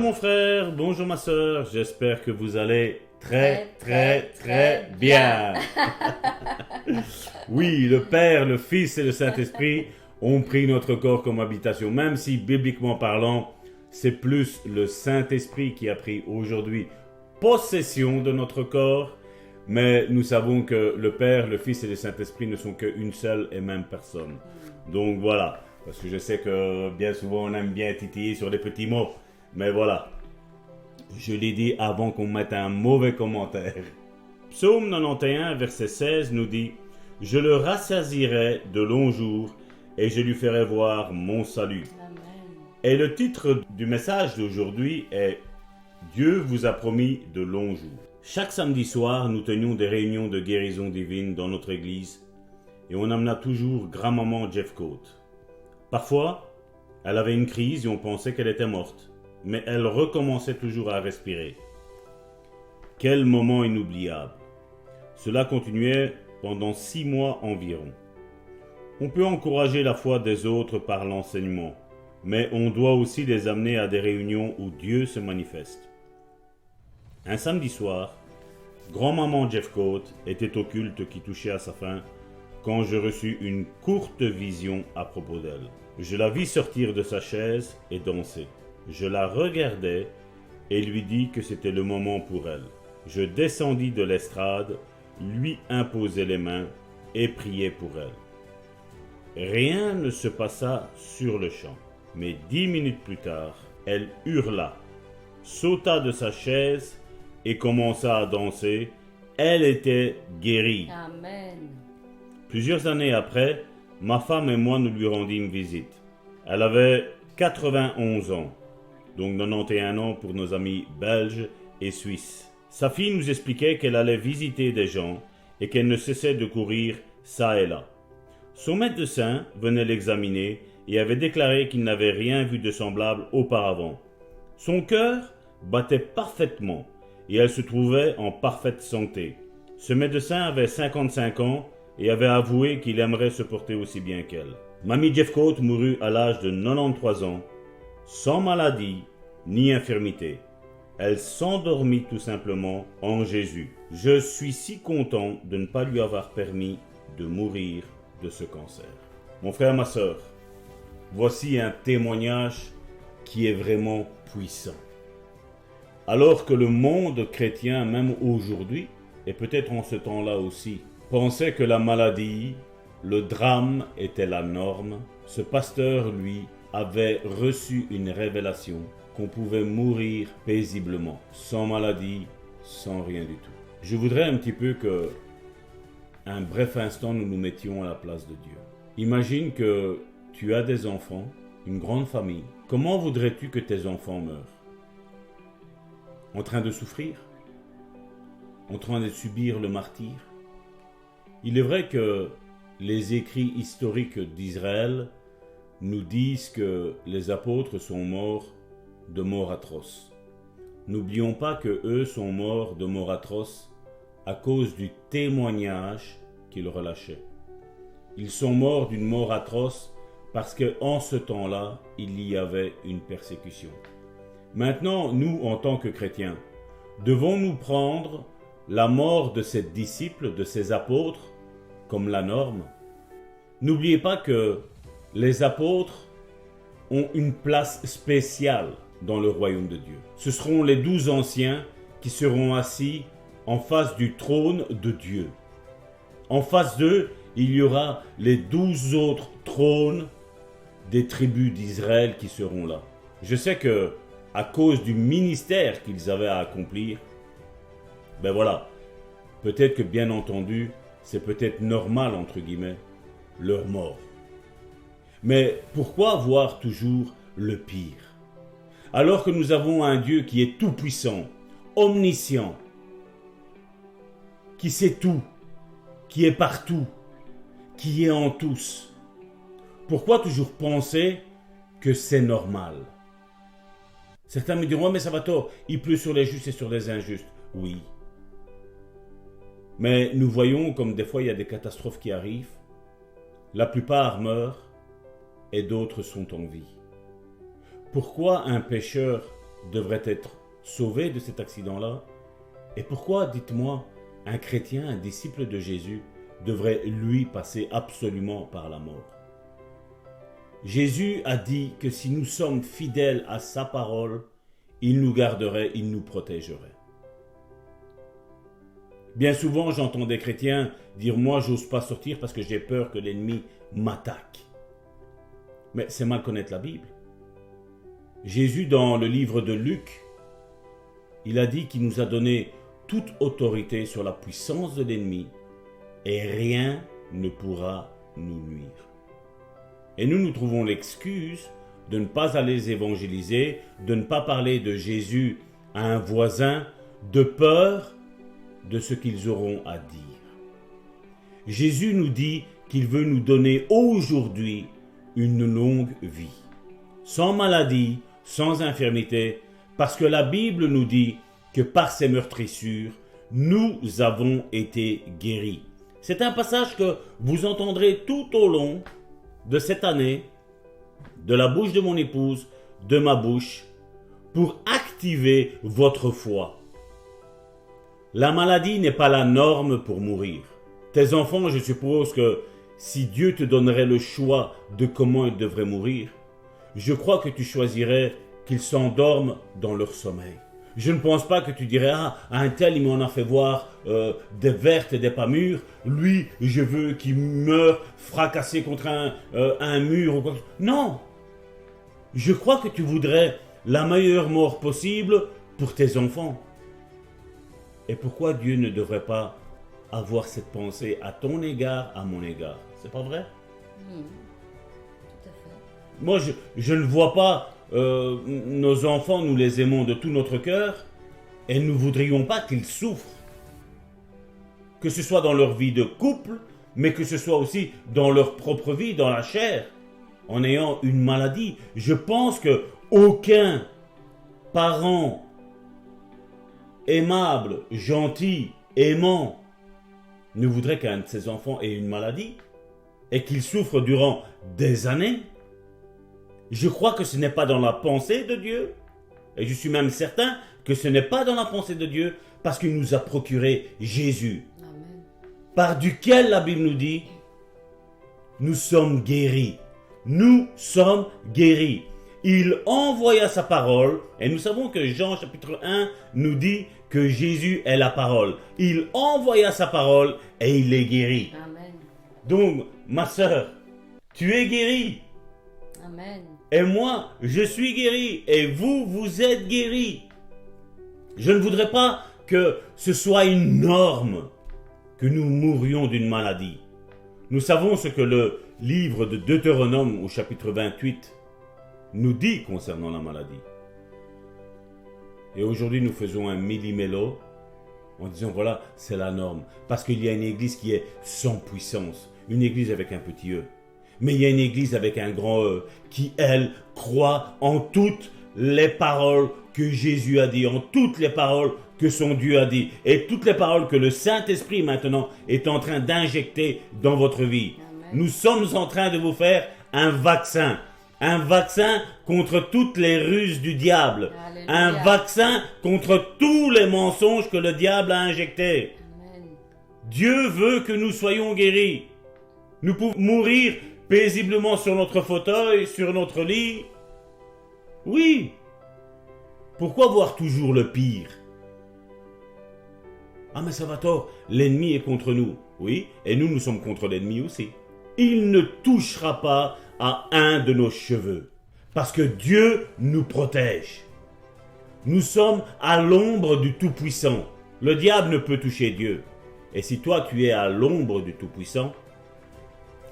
mon frère, bonjour ma soeur, j'espère que vous allez très bien. Oui, le Père, le Fils et le Saint-Esprit ont pris notre corps comme habitation, même si bibliquement parlant, c'est plus le Saint-Esprit qui a pris aujourd'hui possession de notre corps, mais nous savons que le Père, le Fils et le Saint-Esprit ne sont qu'une seule et même personne. Donc voilà, parce que je sais que bien souvent on aime bien titiller sur les petits mots, mais voilà, je l'ai dit avant qu'on mette un mauvais commentaire. Psaume 91, verset 16 nous dit « Je le rassasierai de longs jours et je lui ferai voir mon salut. » Et le titre du message d'aujourd'hui est « Dieu vous a promis de longs jours ». Chaque samedi soir, nous tenions des réunions de guérison divine dans notre église et on amena toujours grand-maman Jeffcoat. Parfois, elle avait une crise et on pensait qu'elle était morte, mais elle recommençait toujours à respirer. Quel moment inoubliable! Cela continuait pendant 6 mois environ. On peut encourager la foi des autres par l'enseignement, mais on doit aussi les amener à des réunions où Dieu se manifeste. Un samedi soir, grand-maman Jeffcoat était au culte qui touchait à sa fin quand je reçus une courte vision à propos d'elle. Je la vis sortir de sa chaise et danser. Je la regardai et lui dis que c'était le moment pour elle. Je descendis de l'estrade, lui imposai les mains et priai pour elle. Rien ne se passa sur le champ, mais 10 minutes plus tard, elle hurla, sauta de sa chaise et commença à danser. Elle était guérie. Amen. Plusieurs années après, ma femme et moi nous lui rendîmes visite. Elle avait 91 ans, donc 91 ans pour nos amis belges et suisses. Sa fille nous expliquait qu'elle allait visiter des gens et qu'elle ne cessait de courir ça et là. Son médecin venait l'examiner et avait déclaré qu'il n'avait rien vu de semblable auparavant. Son cœur battait parfaitement et elle se trouvait en parfaite santé. Ce médecin avait 55 ans et avait avoué qu'il aimerait se porter aussi bien qu'elle. Mamie Jeffcoat mourut à l'âge de 93 ans, sans maladie ni infirmité. Elle s'endormit tout simplement en Jésus. Je suis si content de ne pas lui avoir permis de mourir de ce cancer. Mon frère, ma soeur, voici un témoignage qui est vraiment puissant. Alors que le monde chrétien, même aujourd'hui, et peut-être en ce temps-là aussi, pensait que la maladie, le drame était la norme, ce pasteur, lui, avait reçu une révélation qu'on pouvait mourir paisiblement, sans maladie, sans rien du tout. Je voudrais un petit peu que, un bref instant, nous nous mettions à la place de Dieu. Imagine que tu as des enfants, une grande famille. Comment voudrais-tu que tes enfants meurent? En train de souffrir? En train de subir le martyre? Il est vrai que les écrits historiques d'Israël nous disent que les apôtres sont morts de mort atroce. N'oublions pas que eux sont morts de mort atroce à cause du témoignage qu'ils relâchaient. Ils sont morts d'une mort atroce parce qu'en ce temps-là, il y avait une persécution. Maintenant, nous, en tant que chrétiens, devons-nous prendre la mort de ces disciples, de ces apôtres, comme la norme? N'oubliez pas que les apôtres ont une place spéciale dans le royaume de Dieu. Ce seront les 12 anciens qui seront assis en face du trône de Dieu. En face d'eux, il y aura les 12 autres trônes des tribus d'Israël qui seront là. Je sais que, à cause du ministère qu'ils avaient à accomplir, ben voilà, peut-être que bien entendu, c'est peut-être normal, entre guillemets, leur mort. Mais pourquoi voir toujours le pire? Alors que nous avons un Dieu qui est tout-puissant, omniscient, qui sait tout, qui est partout, qui est en tous. Pourquoi toujours penser que c'est normal? Certains me diront, mais Salvatore, il pleut sur les justes et sur les injustes. Oui. Mais nous voyons comme des fois il y a des catastrophes qui arrivent. La plupart meurent et d'autres sont en vie. Pourquoi un pécheur devrait être sauvé de cet accident-là? Et pourquoi, dites-moi, un chrétien, un disciple de Jésus, devrait lui passer absolument par la mort? Jésus a dit que si nous sommes fidèles à sa parole, il nous garderait, il nous protégerait. Bien souvent, j'entends des chrétiens dire « Moi, j'ose pas sortir parce que j'ai peur que l'ennemi m'attaque. » Mais c'est mal connaître la Bible. Jésus, dans le livre de Luc, il a dit qu'il nous a donné toute autorité sur la puissance de l'ennemi et rien ne pourra nous nuire. Et nous trouvons l'excuse de ne pas aller évangéliser, de ne pas parler de Jésus à un voisin, de peur de ce qu'ils auront à dire. Jésus nous dit qu'il veut nous donner aujourd'hui une longue vie, sans maladie, sans infirmité, parce que la Bible nous dit que par ses meurtrissures, nous avons été guéris. C'est un passage que vous entendrez tout au long de cette année, de la bouche de mon épouse, de ma bouche, pour activer votre foi. La maladie n'est pas la norme pour mourir. Tes enfants, je suppose que si Dieu te donnerait le choix de comment ils devraient mourir, je crois que tu choisirais qu'ils s'endorment dans leur sommeil. Je ne pense pas que tu dirais « Ah, un tel, il m'en a fait voir des vertes et des pas mûres. Lui, je veux qu'il meure fracassé contre un mur. » ou quoi. Non! Je crois que tu voudrais la meilleure mort possible pour tes enfants. Et pourquoi Dieu ne devrait pas avoir cette pensée à ton égard, à mon égard? C'est pas vrai? Tout à fait. Moi, je ne vois pas nos enfants, nous les aimons de tout notre cœur et nous ne voudrions pas qu'ils souffrent. Que ce soit dans leur vie de couple, mais que ce soit aussi dans leur propre vie, dans la chair, en ayant une maladie. Je pense que aucun parent aimable, gentil, aimant ne voudrait qu'un de ses enfants ait une maladie et qu'il souffre durant des années. Je crois que ce n'est pas dans la pensée de Dieu, et je suis même certain que ce n'est pas dans la pensée de Dieu, parce qu'il nous a procuré Jésus, Amen. par duquel la Bible nous dit, nous sommes guéris. Nous sommes guéris. Il envoya sa parole, et nous savons que Jean chapitre 1 nous dit que Jésus est la parole. Il envoya sa parole et il est guéri. Amen. Donc, ma sœur, tu es guérie. Amen. Et moi, je suis guéri. Et vous, vous êtes guéris. Je ne voudrais pas que ce soit une norme que nous mourions d'une maladie. Nous savons ce que le livre de Deutéronome au chapitre 28 nous dit concernant la maladie. Et aujourd'hui, nous faisons un millimélo en disant voilà, c'est la norme. Parce qu'il y a une église qui est sans puissance. Une église avec un petit E. Mais il y a une église avec un grand E qui, elle, croit en toutes les paroles que Jésus a dit, en toutes les paroles que son Dieu a dit, et toutes les paroles que le Saint-Esprit maintenant est en train d'injecter dans votre vie. Amen. Nous sommes en train de vous faire un vaccin contre toutes les ruses du diable, Alléluia. un vaccin contre tous les mensonges que le diable a injectés. Amen. Dieu veut que nous soyons guéris. Nous pouvons mourir paisiblement sur notre fauteuil, sur notre lit. Oui. Pourquoi voir toujours le pire? Ah mais Salvatore, l'ennemi est contre nous. Oui, et nous sommes contre l'ennemi aussi. Il ne touchera pas à un de nos cheveux, parce que Dieu nous protège. Nous sommes à l'ombre du Tout-Puissant. Le diable ne peut toucher Dieu. Et si toi tu es à l'ombre du Tout-Puissant,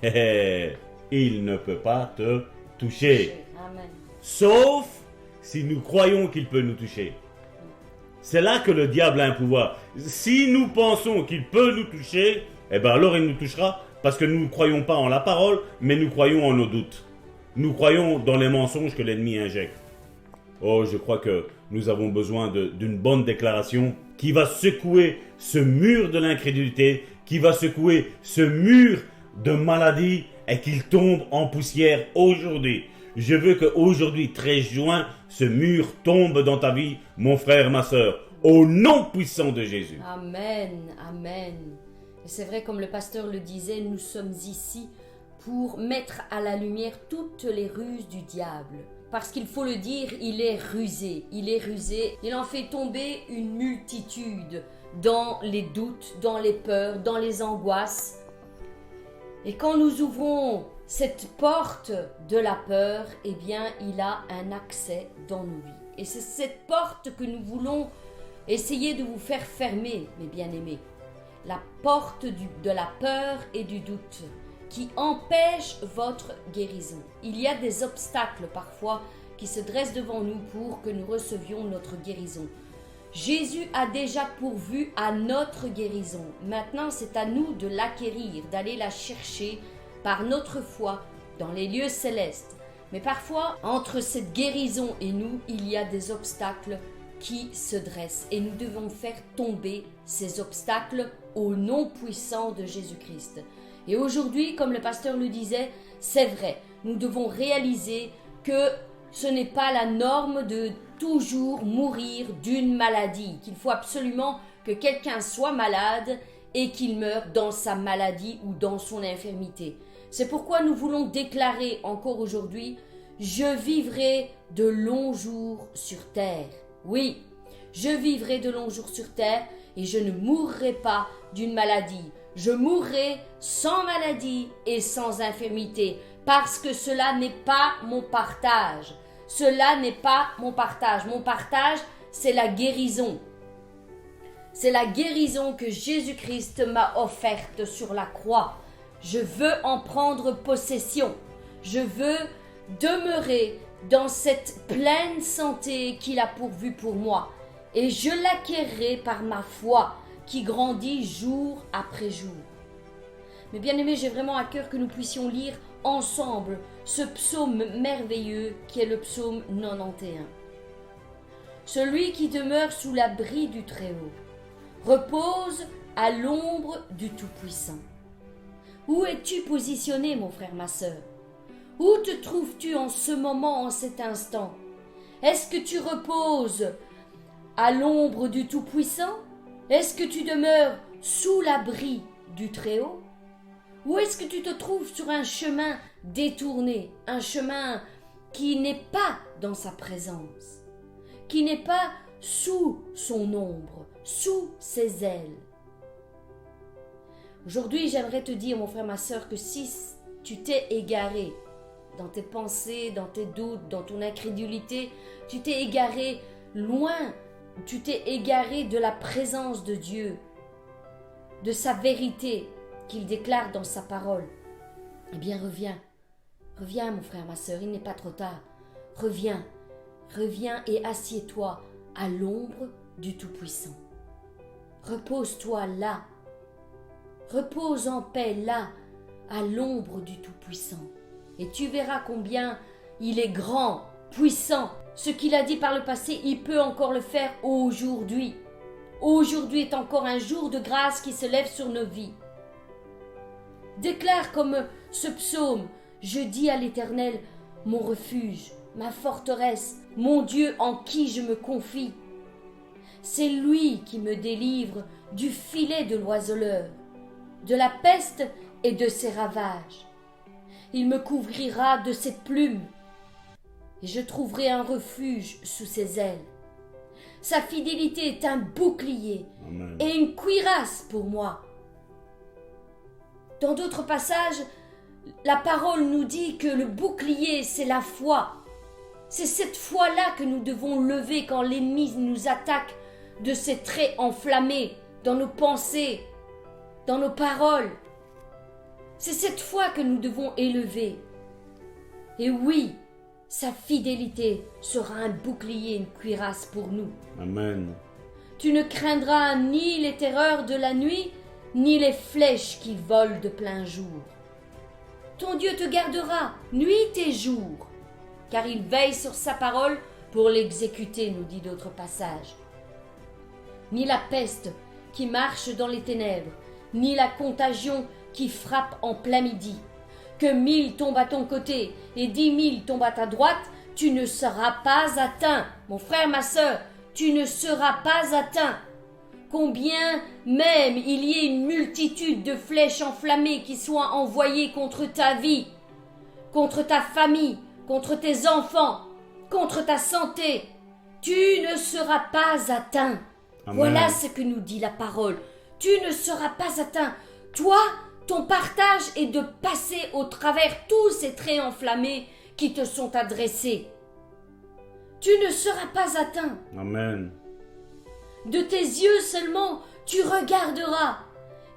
il ne peut pas te toucher. Amen. Sauf si nous croyons qu'il peut nous toucher. C'est là que le diable a un pouvoir. Si nous pensons qu'il peut nous toucher, eh bien alors il nous touchera parce que nous ne croyons pas en la parole, mais nous croyons en nos doutes. Nous croyons dans les mensonges que l'ennemi injecte. Oh, je crois que nous avons besoin d'une bonne déclaration qui va secouer ce mur de l'incrédulité, qui va secouer ce mur de maladie et qu'il tombe en poussière aujourd'hui. Je veux qu'aujourd'hui, 13 juin, ce mur tombe dans ta vie, mon frère, ma sœur, au nom puissant de Jésus. Amen, amen. Et c'est vrai, comme le pasteur le disait, nous sommes ici pour mettre à la lumière toutes les ruses du diable. Parce qu'il faut le dire, il est rusé, il en fait tomber une multitude dans les doutes, dans les peurs, dans les angoisses. Et quand nous ouvrons cette porte de la peur, eh bien, il a un accès dans nos vies. Et c'est cette porte que nous voulons essayer de vous faire fermer, mes bien-aimés. La porte de la peur et du doute qui empêche votre guérison. Il y a des obstacles parfois qui se dressent devant nous pour que nous recevions notre guérison. Jésus a déjà pourvu à notre guérison. Maintenant, c'est à nous de l'acquérir, d'aller la chercher par notre foi dans les lieux célestes. Mais parfois, entre cette guérison et nous, il y a des obstacles qui se dressent. Et nous devons faire tomber ces obstacles au nom puissant de Jésus-Christ. Et aujourd'hui, comme le pasteur le disait, c'est vrai, nous devons réaliser que ce n'est pas la norme de toujours mourir d'une maladie, qu'il faut absolument que quelqu'un soit malade et qu'il meure dans sa maladie ou dans son infirmité. C'est pourquoi nous voulons déclarer encore aujourd'hui, je vivrai de longs jours sur terre. Oui, je vivrai de longs jours sur terre et je ne mourrai pas d'une maladie. Je mourrai sans maladie et sans infirmité, parce que cela n'est pas mon partage. Cela n'est pas mon partage. Mon partage, c'est la guérison. C'est la guérison que Jésus-Christ m'a offerte sur la croix. Je veux en prendre possession. Je veux demeurer dans cette pleine santé qu'il a pourvue pour moi. Et je l'acquerrai par ma foi qui grandit jour après jour. Mais bien aimés, j'ai vraiment à cœur que nous puissions lire ensemble ce psaume merveilleux qui est le psaume 91. Celui qui demeure sous l'abri du Très-Haut repose à l'ombre du Tout-Puissant. Où es-tu positionné, mon frère, ma sœur? Où te trouves-tu en ce moment, en cet instant? Est-ce que tu reposes à l'ombre du Tout-Puissant? Est-ce que tu demeures sous l'abri du Très-Haut? Ou est-ce que tu te trouves sur un chemin détourné, un chemin qui n'est pas dans sa présence, qui n'est pas sous son ombre, sous ses ailes? Aujourd'hui, j'aimerais te dire, mon frère, ma sœur, que si tu t'es égaré dans tes pensées, dans tes doutes, dans ton incrédulité, tu t'es égaré loin, tu t'es égaré de la présence de Dieu, de sa vérité qu'il déclare dans sa parole, eh bien reviens. Reviens, mon frère, ma sœur, il n'est pas trop tard. Reviens et assieds-toi à l'ombre du Tout-Puissant. Repose-toi là. Repose en paix là, à l'ombre du Tout-Puissant. Et tu verras combien il est grand, puissant. Ce qu'il a dit par le passé, il peut encore le faire aujourd'hui. Aujourd'hui est encore un jour de grâce qui se lève sur nos vies. Déclare comme ce psaume, je dis à l'Éternel, mon refuge, ma forteresse, mon Dieu en qui je me confie. C'est lui qui me délivre du filet de l'oiseleur, de la peste et de ses ravages. Il me couvrira de ses plumes et je trouverai un refuge sous ses ailes. Sa fidélité est un bouclier Amen. Et une cuirasse pour moi. Dans d'autres passages, la parole nous dit que le bouclier, c'est la foi. C'est cette foi-là que nous devons lever quand l'ennemi nous attaque de ses traits enflammés dans nos pensées, dans nos paroles. C'est cette foi que nous devons élever. Et oui, sa fidélité sera un bouclier, une cuirasse pour nous. Amen. Tu ne craindras ni les terreurs de la nuit, ni les flèches qui volent de plein jour. Ton Dieu te gardera nuit et jour, car il veille sur sa parole pour l'exécuter, nous dit d'autres passages. Ni la peste qui marche dans les ténèbres, ni la contagion qui frappe en plein midi. que 1000 tombent à ton côté et 10 000 tombent à ta droite, tu ne seras pas atteint. Mon frère, ma sœur, tu ne seras pas atteint. Combien même il y ait une multitude de flèches enflammées qui soient envoyées contre ta vie, contre ta famille, contre tes enfants, contre ta santé, tu ne seras pas atteint. Amen. Voilà ce que nous dit la parole. Tu ne seras pas atteint. Toi, ton partage est de passer au travers tous ces traits enflammés qui te sont adressés. Tu ne seras pas atteint. Amen. De tes yeux seulement, tu regarderas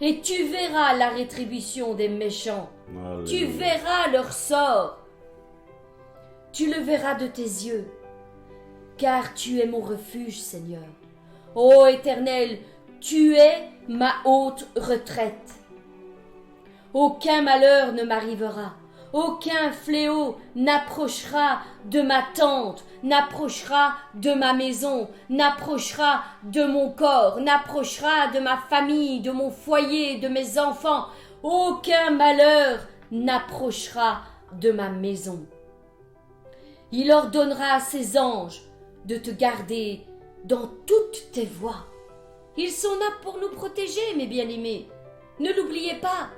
et tu verras la rétribution des méchants. Alléluia. Tu verras leur sort. Tu le verras de tes yeux, car tu es mon refuge, Seigneur. Ô Éternel, tu es ma haute retraite. Aucun malheur ne m'arrivera. Aucun fléau n'approchera de ma tente, n'approchera de ma maison, n'approchera de mon corps, n'approchera de ma famille, de mon foyer, de mes enfants. Aucun malheur n'approchera de ma maison. Il ordonnera à ses anges de te garder dans toutes tes voies. Ils sont là pour nous protéger, mes bien-aimés. Ne l'oubliez pas.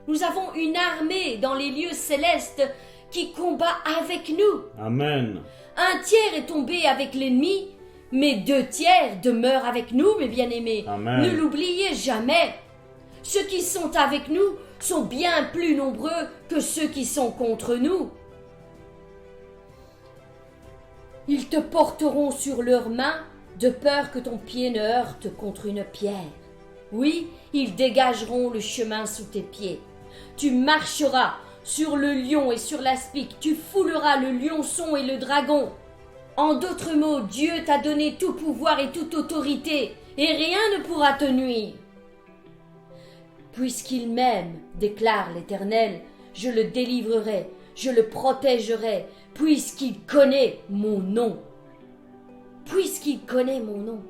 Nous avons une armée dans les lieux célestes qui combat avec nous. Amen. 1/3 est tombé avec l'ennemi, mais 2/3 demeurent avec nous, mes bien-aimés. Amen. Ne l'oubliez jamais. Ceux qui sont avec nous sont bien plus nombreux que ceux qui sont contre nous. Ils te porteront sur leurs mains de peur que ton pied ne heurte contre une pierre. Oui, ils dégageront le chemin sous tes pieds. Tu marcheras sur le lion et sur l'aspic, tu fouleras le lionçon et le dragon. En d'autres mots, Dieu t'a donné tout pouvoir et toute autorité, et rien ne pourra te nuire. Puisqu'il m'aime, déclare l'Éternel, je le délivrerai, je le protégerai, puisqu'il connaît mon nom. Puisqu'il connaît mon nom,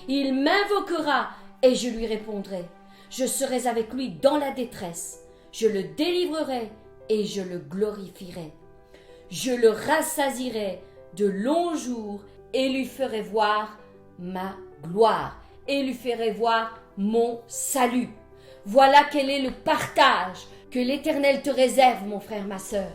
il m'invoquera et je lui répondrai. Je serai avec lui dans la détresse. Je le délivrerai et je le glorifierai. Je le rassasierai de longs jours et lui ferai voir ma gloire et lui ferai voir mon salut. Voilà quel est le partage que l'Éternel te réserve, mon frère, ma sœur.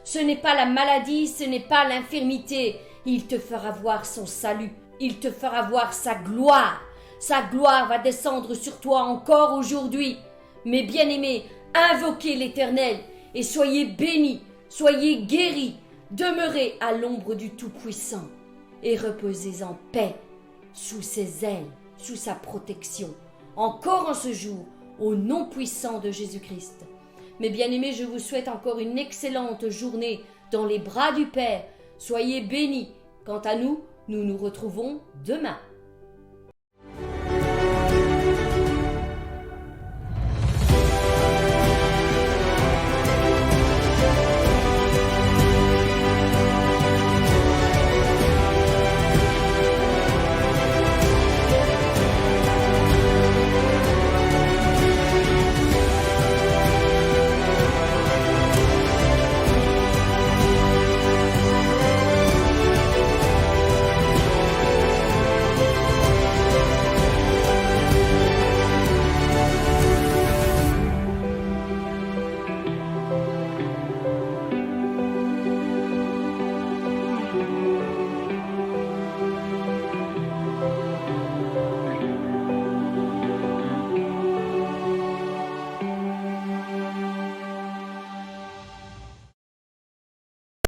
Ce n'est pas la maladie, ce n'est pas l'infirmité. Il te fera voir son salut. Il te fera voir sa gloire. Sa gloire va descendre sur toi encore aujourd'hui. Mes bien-aimés, invoquez l'Éternel et soyez bénis, soyez guéris, demeurez à l'ombre du Tout-Puissant et reposez en paix sous ses ailes, sous sa protection. Encore en ce jour, au nom puissant de Jésus-Christ. Mes bien-aimés, je vous souhaite encore une excellente journée dans les bras du Père. Soyez bénis. Quant à nous, nous nous retrouvons demain.